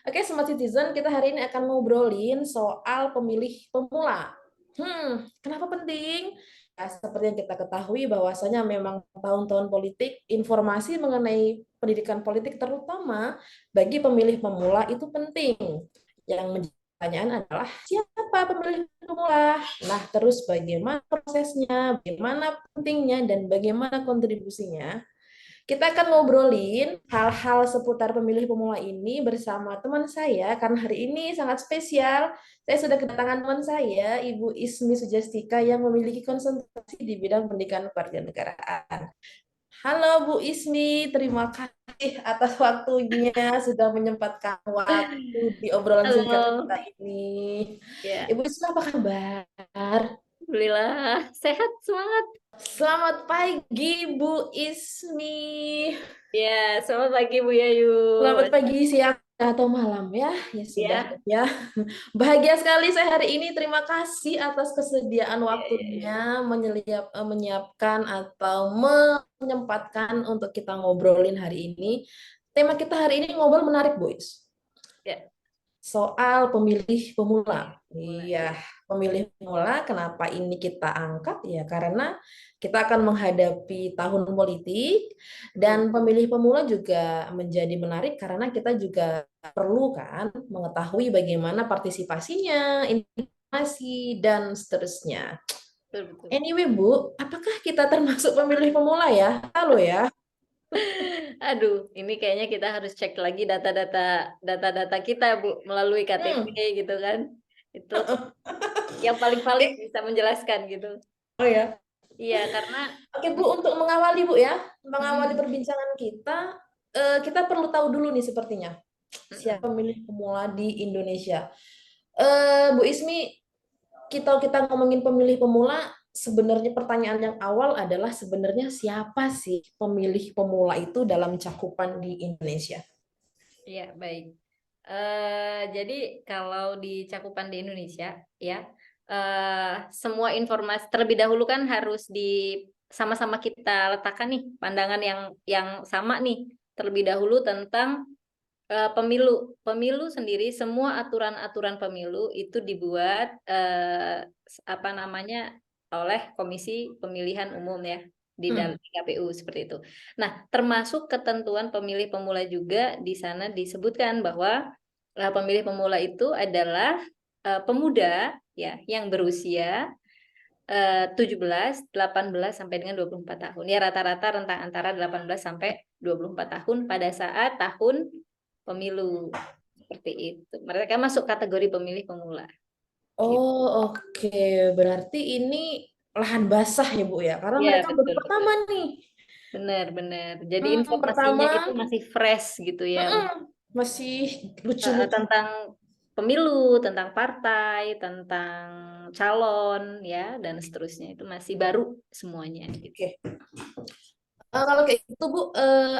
Oke, Smart Citizen, kita hari ini akan ngobrolin soal pemilih pemula. Kenapa penting? Ya, seperti yang kita ketahui bahwasanya memang tahun-tahun politik, informasi mengenai pendidikan politik terutama bagi pemilih pemula itu penting. Yang menjadi pertanyaan adalah siapa pemilih pemula? Nah, terus bagaimana prosesnya, bagaimana pentingnya, dan bagaimana kontribusinya? Kita akan ngobrolin hal-hal seputar pemilih pemula ini bersama teman saya, karena hari ini sangat spesial. Saya sudah kedatangan teman saya, Ibu Ismi Sujastika, yang memiliki konsentrasi di bidang pendidikan kewarganegaraan. Halo Bu Ismi, terima kasih atas waktunya sudah menyempatkan waktu di obrolan singkat Halo, kita ini. ya, Ibu Ismi, apa kabar? alhamdulillah sehat semangat. Selamat pagi Bu Ismi. Ya, selamat pagi Bu Yayu. Selamat pagi, siang, atau malam ya. Ya sudah Ya, ya. Bahagia sekali saya hari ini. Terima kasih atas kesediaan ya. waktunya menyiapkan atau menyempatkan untuk kita ngobrolin hari ini. Tema kita hari ini ngobrol menarik, boys. Ya, Soal pemilih pemula. mulai Iya, ya. pemilih pemula, kenapa ini kita angkat? Ya, karena kita akan menghadapi tahun politik Hmm, dan pemilih pemula juga menjadi menarik karena kita juga perlu kan mengetahui bagaimana partisipasinya, informasi, dan seterusnya. betul, betul. Anyway, Bu, apakah kita termasuk pemilih pemula ya? Halo ya. Aduh, ini kayaknya kita harus cek lagi data-data kita Bu melalui KTP Hmm. gitu kan. Itu yang paling valid bisa menjelaskan gitu. Oh ya. Iya, karena Oke Bu, untuk mengawali Bu ya, mengawali mm, perbincangan kita, kita perlu tahu dulu nih sepertinya mm, siapa pemilih pemula di Indonesia. Bu Ismi, kita ngomongin pemilih pemula, sebenarnya pertanyaan yang awal adalah sebenarnya siapa sih pemilih pemula itu dalam cakupan di Indonesia? iya, baik. Jadi kalau di cakupan di Indonesia ya, semua informasi terlebih dahulu kan harus di sama-sama kita letakkan nih pandangan yang sama nih terlebih dahulu tentang pemilu. Pemilu sendiri, semua aturan-aturan pemilu itu dibuat apa namanya oleh Komisi Pemilihan Umum ya di dalam Hmm. KPU seperti itu. Nah, termasuk ketentuan pemilih pemula juga di sana disebutkan bahwa pemilih pemula itu adalah pemuda ya yang berusia 17, 18 sampai dengan 24 tahun. Ya rata-rata rentang antara 18 sampai 24 tahun pada saat tahun pemilu. Seperti itu. Mereka masuk kategori pemilih pemula. Gitu. Oh, oke. Berarti ini lahan basah ya Bu ya, karena Ya, mereka baru betul, betul. pertama nih. Benar-benar. Jadi informasinya Pertama, itu masih fresh gitu ya. masih lucu-lucu. Tentang pemilu, tentang partai, tentang calon ya dan seterusnya itu masih baru semuanya gitu. Oke. Kalau kayak gitu Bu,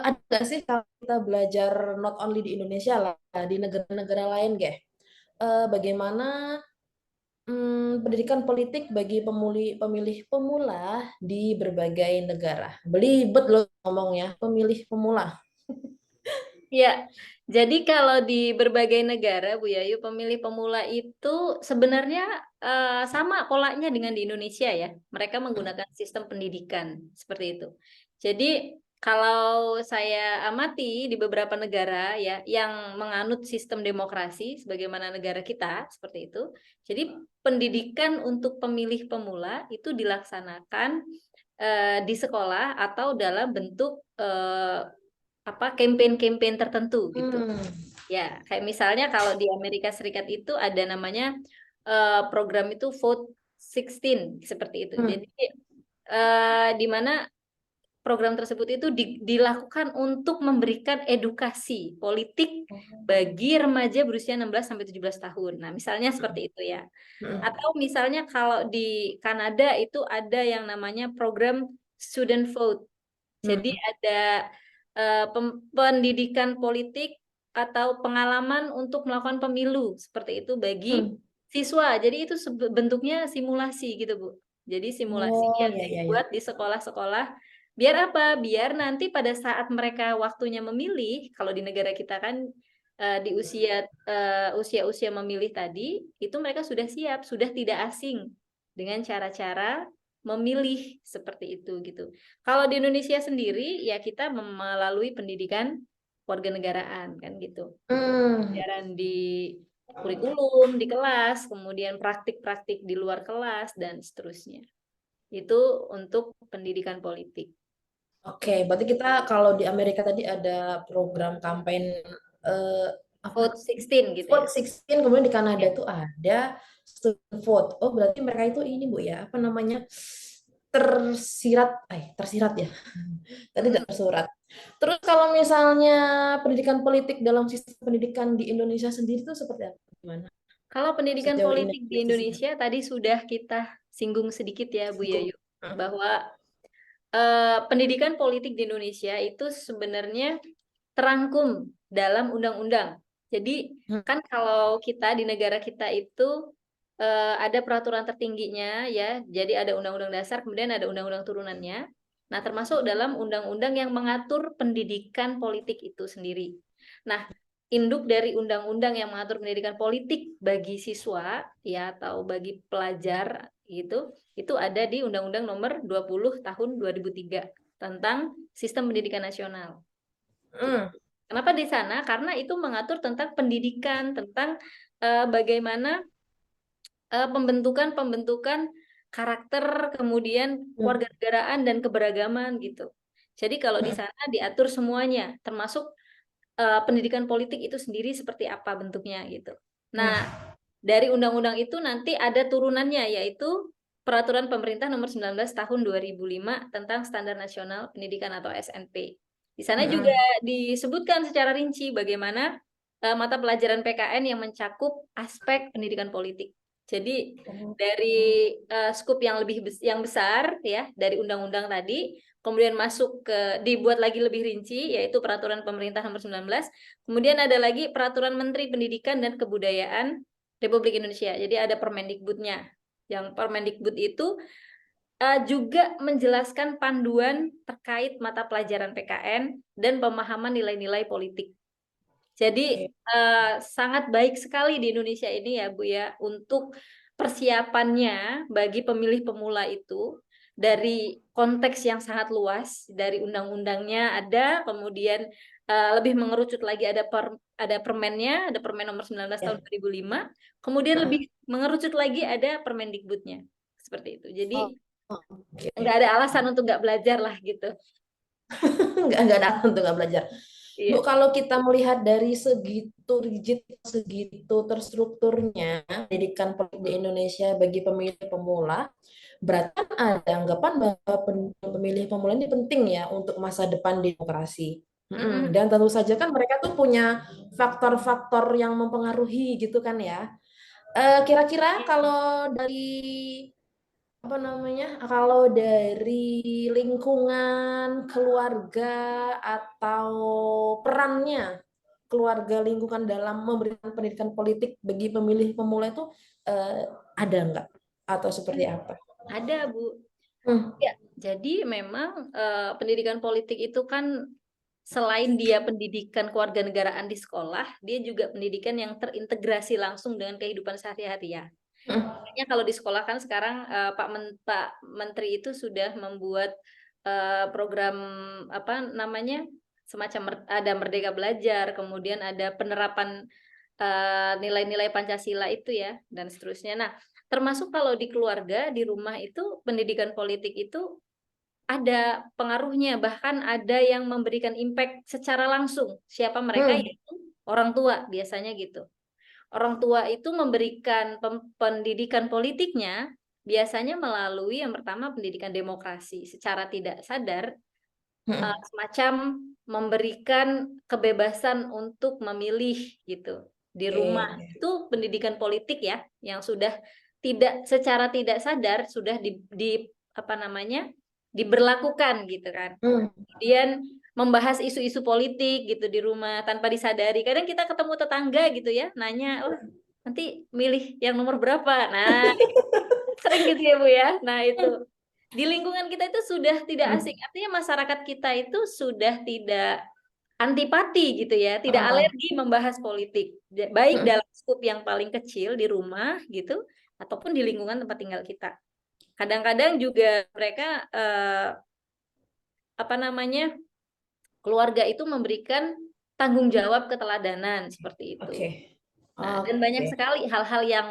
ada nggak sih kalau kita belajar not only di Indonesia lah, di negara-negara lain, bagaimana pendidikan politik bagi pemilih pemula di berbagai negara? Belibet loh ngomongnya, pemilih pemula. Ya, jadi kalau di berbagai negara, Bu Yayu, pemilih pemula itu sebenarnya sama polanya dengan di Indonesia ya. Mereka menggunakan sistem pendidikan seperti itu. Jadi kalau saya amati di beberapa negara ya yang menganut sistem demokrasi sebagaimana negara kita seperti itu. Jadi pendidikan untuk pemilih pemula itu dilaksanakan di sekolah atau dalam bentuk apa campaign-campaign tertentu gitu. Hmm. Ya, kayak misalnya kalau di Amerika Serikat itu ada namanya program itu Vote 16 seperti itu. Hmm. Jadi di mana program tersebut itu dilakukan untuk memberikan edukasi politik bagi remaja berusia 16 sampai 17 tahun. Nah, misalnya seperti itu ya. Hmm. Atau misalnya kalau di Kanada itu ada yang namanya program Student Vote. Jadi Hmm. ada pendidikan politik atau pengalaman untuk melakukan pemilu seperti itu bagi Hmm. siswa. Jadi itu bentuknya simulasi gitu, Bu. Jadi simulasi Oh, yang ya, ya, dibuat ya. di sekolah-sekolah. Biar apa? Biar nanti pada saat mereka waktunya memilih, kalau di negara kita kan di usia memilih tadi, itu mereka sudah siap, sudah tidak asing dengan cara-cara memilih seperti itu gitu. Kalau di Indonesia sendiri ya kita melalui pendidikan warganegaraan kan gitu. Pelajaran di kurikulum di kelas, kemudian praktik-praktik di luar kelas dan seterusnya. Itu untuk pendidikan politik. Oke, berarti kita kalau di Amerika tadi ada program kampanye apa? Vote 16 gitu ya. Vote 16, kemudian di Kanada Ya. itu ada student vote. Oh, berarti mereka itu ini Bu ya, apa namanya? Tersirat ya. Tadi tersurat. Terus kalau misalnya pendidikan politik dalam sistem pendidikan di Indonesia sendiri itu seperti apa? Gimana? Kalau pendidikan Sejauh ini politik di Indonesia tadi sudah kita singgung sedikit ya Bu Yayu, bahwa pendidikan politik di Indonesia itu sebenarnya terangkum dalam undang-undang. Jadi kan kalau kita di negara kita itu ada peraturan tertingginya ya, jadi ada undang-undang dasar, kemudian ada undang-undang turunannya. Nah, termasuk dalam undang-undang yang mengatur pendidikan politik itu sendiri. Nah, induk dari undang-undang yang mengatur pendidikan politik bagi siswa ya atau bagi pelajar gitu, itu ada di Undang-Undang Nomor 20 Tahun 2003 tentang Sistem Pendidikan Nasional. Kenapa di sana? Karena itu mengatur tentang pendidikan, tentang bagaimana pembentukan karakter, kemudian kewarganegaraan dan keberagaman gitu. Jadi kalau di sana diatur semuanya, termasuk pendidikan politik itu sendiri seperti apa bentuknya gitu. Nah, dari undang-undang itu nanti ada turunannya, yaitu Peraturan Pemerintah Nomor 19 Tahun 2005 tentang Standar Nasional Pendidikan atau SNP. Di sana juga disebutkan secara rinci bagaimana mata pelajaran PKN yang mencakup aspek pendidikan politik. Jadi dari skup yang yang besar ya dari undang-undang tadi, kemudian masuk ke dibuat lagi lebih rinci yaitu Peraturan Pemerintah Nomor 19, kemudian ada lagi Peraturan Menteri Pendidikan dan Kebudayaan Republik Indonesia. Jadi ada Permendikbudnya. Yang Permendikbud itu juga menjelaskan panduan terkait mata pelajaran PKN dan pemahaman nilai-nilai politik. Jadi sangat baik sekali di Indonesia ini ya Bu ya untuk persiapannya bagi pemilih pemula itu dari konteks yang sangat luas, dari undang-undangnya ada, kemudian lebih mengerucut lagi ada permennya, ada Permen Nomor 19 Tahun 2005, kemudian lebih mengerucut lagi ada Permendikbudnya. Seperti itu. Jadi nggak ada alasan untuk nggak belajar lah gitu. nggak ada untuk nggak belajar. Bu, Iya. kalau kita melihat dari segitu rigid, segitu terstrukturnya pendidikan politik di Indonesia bagi pemilih pemula, berarti kan ada anggapan bahwa pemilih pemula ini penting ya untuk masa depan demokrasi. Dan tentu saja kan mereka tuh punya faktor-faktor yang mempengaruhi gitu kan ya. Kira-kira kalau dari apa namanya, kalau dari lingkungan keluarga atau perannya keluarga lingkungan dalam memberikan pendidikan politik bagi pemilih pemula itu ada nggak atau seperti apa? Ada Bu. Ya, jadi memang pendidikan politik itu kan selain dia pendidikan kewarganegaraan di sekolah, dia juga pendidikan yang terintegrasi langsung dengan kehidupan sehari-hari ya. Makanya kalau di sekolah kan sekarang Pak Menteri itu sudah membuat program apa namanya semacam ada Merdeka Belajar, kemudian ada penerapan nilai-nilai Pancasila itu ya dan seterusnya. Nah, termasuk kalau di keluarga di rumah itu pendidikan politik itu ada pengaruhnya, bahkan ada yang memberikan impact secara langsung. Siapa mereka? Yaitu orang tua biasanya gitu. Orang tua itu memberikan pendidikan politiknya biasanya melalui yang pertama pendidikan demokrasi. Secara tidak sadar, semacam memberikan kebebasan untuk memilih gitu. Di rumah itu pendidikan politik ya, yang sudah secara tidak sadar sudah apa namanya diberlakukan gitu kan. Kemudian membahas isu-isu politik gitu di rumah tanpa disadari. Kadang kita ketemu tetangga gitu ya, nanya, oh nanti milih yang nomor berapa? Nah, sering gitu ya Bu ya. Nah itu di lingkungan kita itu sudah tidak asing. Artinya masyarakat kita itu sudah tidak antipati gitu ya, tidak alergi membahas politik, baik dalam skup yang paling kecil di rumah gitu, ataupun di lingkungan tempat tinggal kita. Kadang-kadang juga mereka apa namanya, keluarga itu memberikan tanggung jawab keteladanan seperti itu. Oke. Nah, dan banyak Oke. sekali hal-hal yang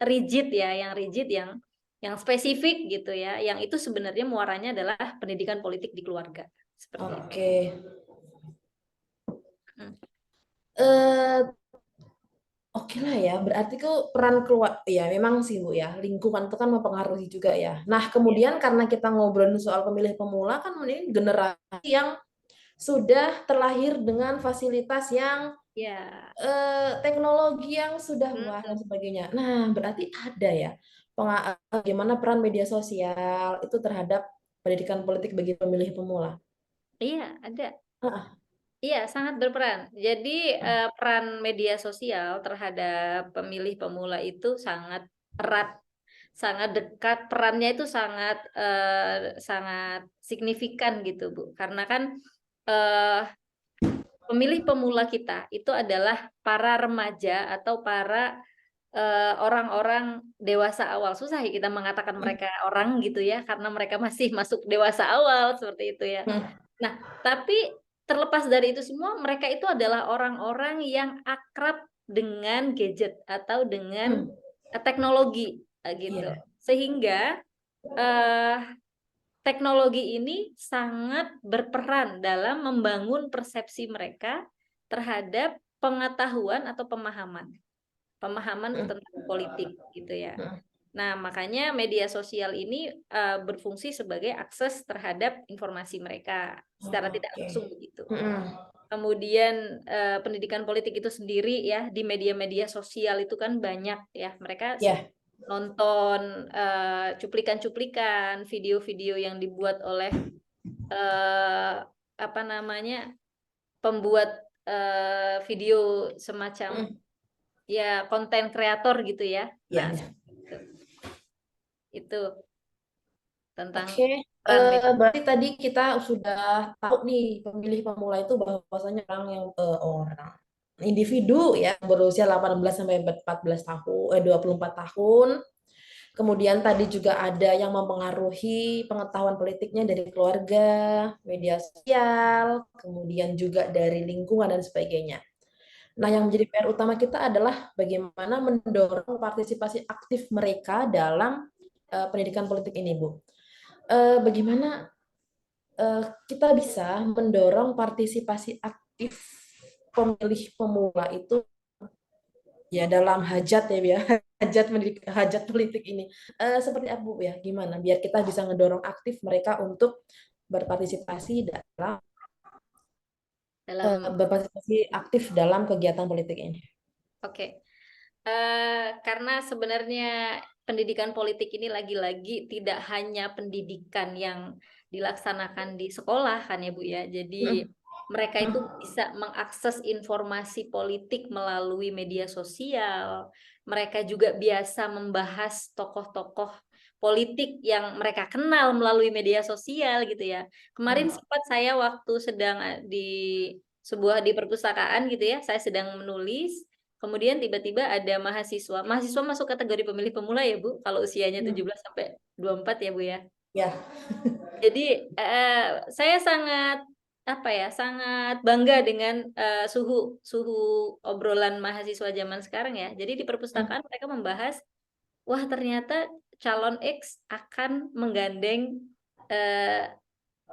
rigid ya, yang spesifik gitu ya, yang itu sebenarnya muaranya adalah pendidikan politik di keluarga seperti itu. Oke. Eh, Oke lah ya, berarti tuh peran keluar, ya memang sih Bu ya, lingkungan itu kan mempengaruhi juga ya. Nah kemudian karena kita ngobrolin soal pemilih pemula kan ini generasi yang sudah terlahir dengan fasilitas yang Ya. teknologi yang sudah wah dan Hmm. sebagainya. Nah berarti ada ya bagaimana peran media sosial itu terhadap pendidikan politik bagi pemilih pemula. Iya, ada. Ah, Iya, sangat berperan. Jadi peran media sosial terhadap pemilih pemula itu sangat erat, sangat dekat. Perannya itu sangat signifikan gitu, Bu. Karena kan eh, pemilih pemula kita itu adalah para remaja atau para orang-orang dewasa awal. Susah ya kita mengatakan mereka orang gitu ya, karena mereka masih masuk dewasa awal seperti itu ya. Nah, tapi terlepas dari itu semua, mereka itu adalah orang-orang yang akrab dengan gadget atau dengan teknologi gitu. iya. Sehingga eh, teknologi ini sangat berperan dalam membangun persepsi mereka terhadap pengetahuan atau pemahaman tentang politik gitu ya. Nah, makanya media sosial ini berfungsi sebagai akses terhadap informasi mereka secara tidak Oke. langsung begitu. Kemudian pendidikan politik itu sendiri ya di media-media sosial itu kan banyak ya, mereka Ya. nonton cuplikan-cuplikan, video-video yang dibuat oleh apa namanya, pembuat video semacam ya konten kreator gitu ya. Ya, Nah, ya. itu tentang Oke, peran media. berarti tadi kita sudah tahu nih pemilih pemula itu bahwasanya orang individu ya berusia 18 sampai 14 tahun 24 tahun. Kemudian tadi juga ada yang mempengaruhi pengetahuan politiknya dari keluarga, media sosial, kemudian juga dari lingkungan dan sebagainya. Nah, yang menjadi PR utama kita adalah bagaimana mendorong partisipasi aktif mereka dalam pendidikan politik ini, Bu. Bagaimana kita bisa mendorong partisipasi aktif pemilih pemula itu ya dalam hajat ya hajat politik ini seperti apa Bu ya, gimana biar kita bisa ngedorong aktif mereka untuk berpartisipasi Dalam berpartisipasi aktif dalam kegiatan politik ini. Oke. Karena sebenarnya pendidikan politik ini lagi-lagi tidak hanya pendidikan yang dilaksanakan di sekolah kan ya Bu ya. Jadi mereka itu bisa mengakses informasi politik melalui media sosial. Mereka juga biasa membahas tokoh-tokoh politik yang mereka kenal melalui media sosial gitu ya. Kemarin sempat saya waktu sedang di perpustakaan gitu ya, saya sedang menulis. Kemudian tiba-tiba ada mahasiswa masuk kategori pemilih pemula ya Bu, kalau usianya 17 sampai 24 ya Bu ya. Ya. Jadi saya sangat sangat bangga dengan suhu obrolan mahasiswa zaman sekarang ya. Jadi di perpustakaan mereka membahas, wah ternyata calon X akan menggandeng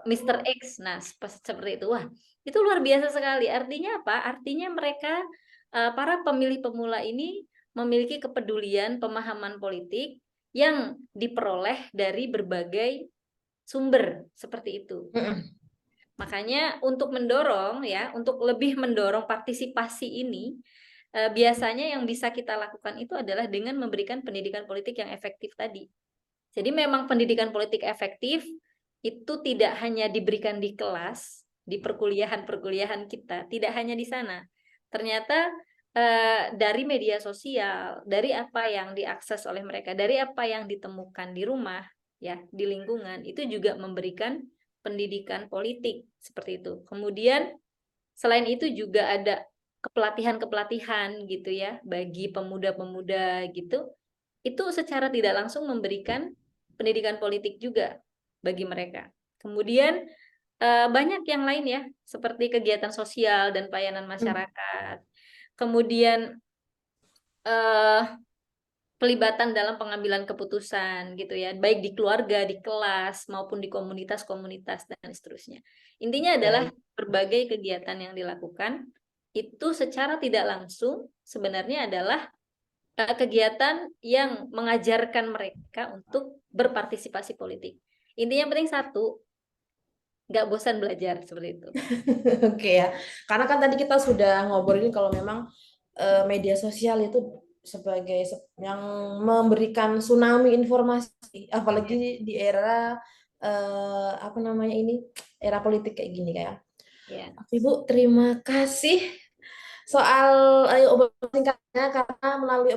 Mr. X. Nah, seperti itu. Wah, itu luar biasa sekali. Artinya apa? Artinya mereka para pemilih pemula ini memiliki kepedulian, pemahaman politik yang diperoleh dari berbagai sumber seperti itu. Makanya untuk mendorong ya, untuk lebih mendorong partisipasi ini, biasanya yang bisa kita lakukan itu adalah dengan memberikan pendidikan politik yang efektif tadi. Jadi memang pendidikan politik efektif itu tidak hanya diberikan di kelas, di perkuliahan-perkuliahan kita, tidak hanya di sana. Ternyata dari media sosial, dari apa yang diakses oleh mereka, dari apa yang ditemukan di rumah, ya, di lingkungan, itu juga memberikan pendidikan politik seperti itu. Kemudian Selain itu juga ada kepelatihan-kepelatihan gitu ya bagi pemuda-pemuda gitu. Itu secara tidak langsung memberikan pendidikan politik juga bagi mereka. Kemudian banyak yang lain ya, seperti kegiatan sosial dan pelayanan masyarakat. Kemudian eh, pelibatan dalam pengambilan keputusan gitu ya, baik di keluarga, di kelas maupun di komunitas-komunitas dan seterusnya. Intinya adalah Baik. berbagai kegiatan yang dilakukan itu secara tidak langsung sebenarnya adalah kegiatan yang mengajarkan mereka untuk berpartisipasi politik. Intinya yang penting satu, nggak bosan belajar seperti itu. Oke ya, karena kan tadi kita sudah ngobrolin kalau memang media sosial itu sebagai yang memberikan tsunami informasi, apalagi di era apa namanya ini, era politik kayak gini kayak. Ya. Ibu, terima kasih soal obrolan singkatnya, karena melalui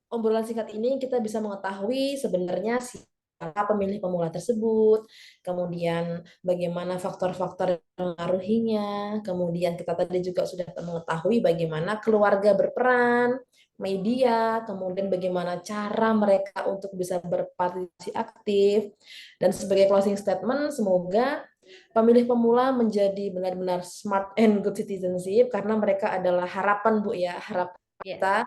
obrolan singkat ini kita bisa mengetahui sebenarnya siapa pemilih pemula tersebut, kemudian bagaimana faktor-faktor yang mengaruhinya, kemudian kita tadi juga sudah mengetahui bagaimana keluarga berperan, media, kemudian bagaimana cara mereka untuk bisa berpartisipasi aktif, dan sebagai closing statement, semoga pemilih pemula menjadi benar-benar smart and good citizenship, karena mereka adalah harapan Bu ya, harapan Ya. kita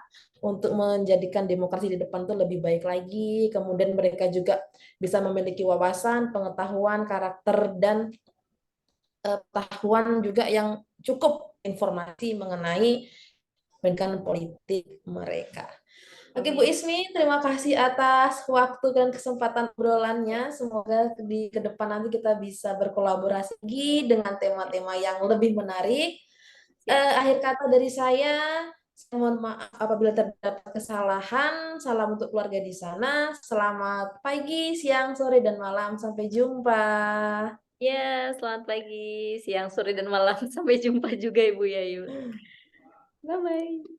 untuk menjadikan demokrasi di depan itu lebih baik lagi. Kemudian mereka juga bisa memiliki wawasan, pengetahuan, karakter, dan pengetahuan juga yang cukup informasi mengenai pendidikan politik mereka. Oke Bu Amin. Ismi, terima kasih atas waktu dan kesempatan obrolannya. Semoga di ke depan nanti kita bisa berkolaborasi lagi dengan tema-tema yang lebih menarik. Siap. Akhir kata dari saya mohon maaf apabila terdapat kesalahan. Salam untuk keluarga di sana. Selamat pagi, siang, sore, dan malam. Sampai jumpa. Ya, selamat pagi, siang, sore, dan malam. Sampai jumpa juga Ibu Yayu. Bye-bye.